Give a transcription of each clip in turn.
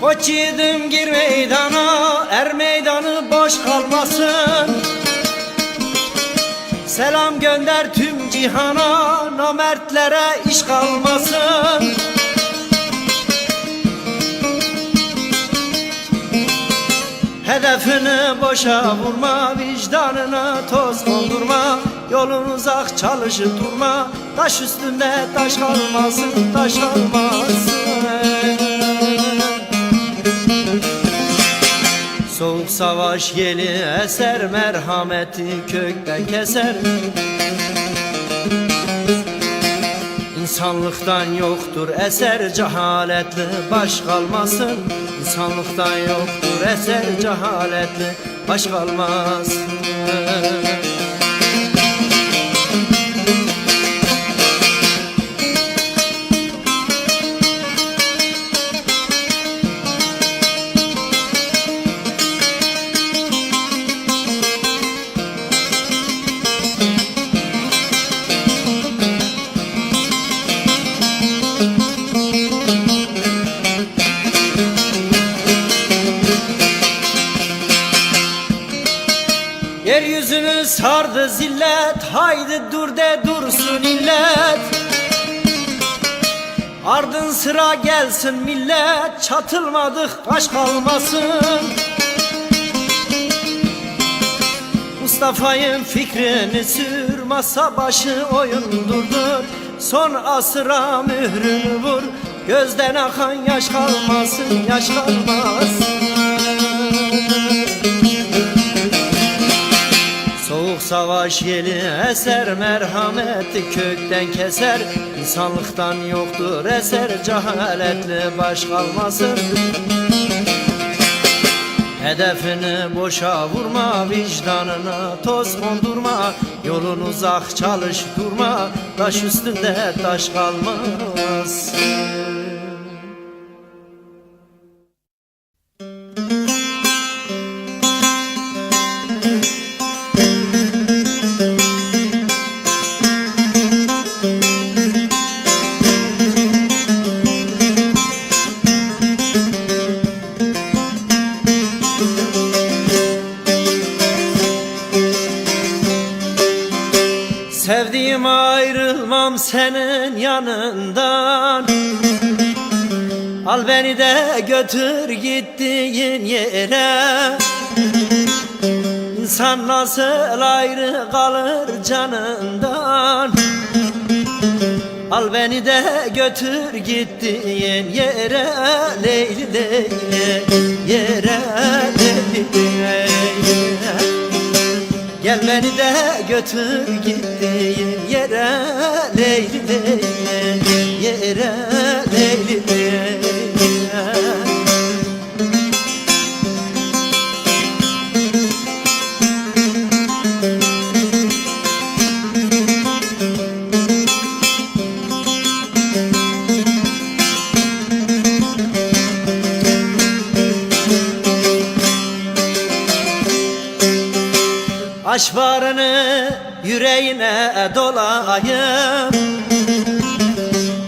Koç yiğidim gir meydana, er meydanı boş kalmasın. Selam gönder tüm cihana, namertlere iş kalmasın. Hedefini boşa vurma, vicdanına toz kondurma. Yolun uzak çalışıp durma, taş üstünde taş kalmasın, taş kalmasın. Soğuk savaş yeli eser, merhameti kökten keser. İnsanlıktan yoktur eser, cehaletli baş kalmasın. İnsanlıktan yoktur eser, cehaletli baş kalmasın. Yeryüzünü sardı zillet, haydi dur de dursun illet. Ardın sıra gelsin millet, çatılmadık baş kalmasın. Mustafa'nın fikrini sür, masa başı oyundurdur. Son asıra mührünü vur, gözden akan yaş kalmasın, yaş kalmasın. Soğuk savaş yeli eser, merhameti kökten keser. İnsanlıktan yoktur eser, cehaletli baş kalmasın. Hedefini boşa vurma, vicdanına toz kondurma. Yolun uzak çalış durma, taş üstünde taş kalmaz. Sevdiğim ayrılmam senin yanından. Al beni de götür gittiğin yere. İnsan nasıl ayrı kalır canından. Al beni de götür gittiğin yere. Leyli leyli yere, leyli leyli. Gel beni de götür gittiğin yere. Leyli leyli yere, leyli leyli. Aç barını yüreğine dolayım.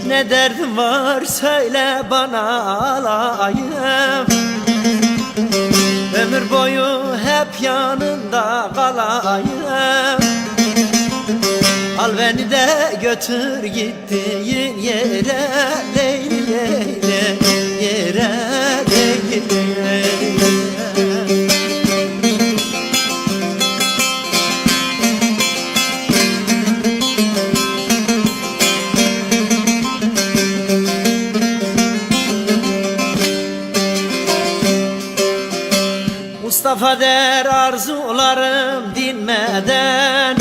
Ne derdin var söyle bana alayım. Ömür boyu hep yanında kalayım. Al beni de götür gittiğin yere. Leyli leyli yere, leyli leyli. Mustafa der arzularım dinmeden.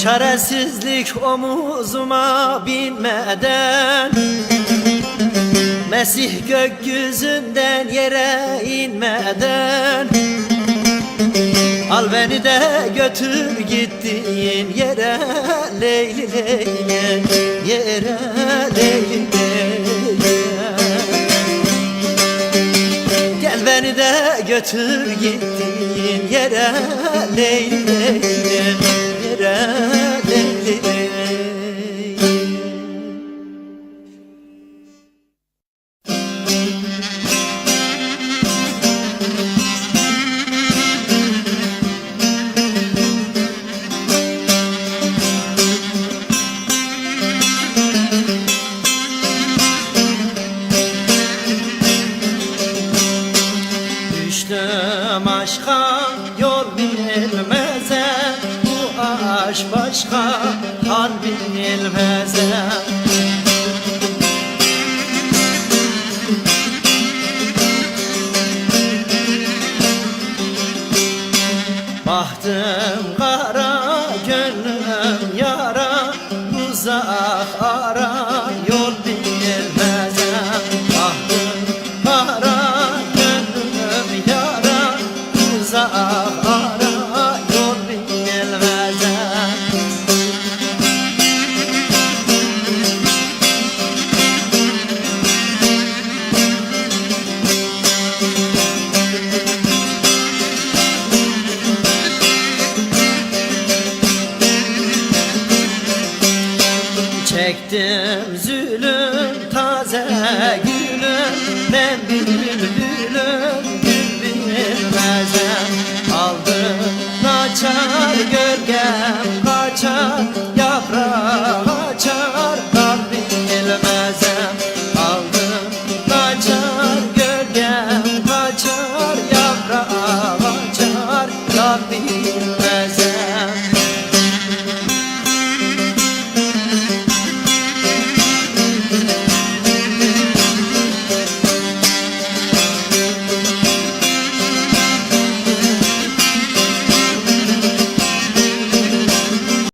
Çaresizlik omuzuma binmeden, Mesih gökyüzünden yere inmeden, al beni de götür gittiğin yere, Leyli Leyli, yere Leyli Leyli. Gel beni de götür gittiğin yere, Leyli Leyli, yere Leyli Leyli. Düştüm aşka yol bilmeze, bu aşk başka hal bilmeze. Bahtım kara, gönlüm yara, uzak ara yol bilmeze. Bahtım kara, gönlüm yara, uzak ara yol bilmeze. Çektim zulüm taze gülüm, ben bülbülüm gül bilmezem. Aldım naçar gölgem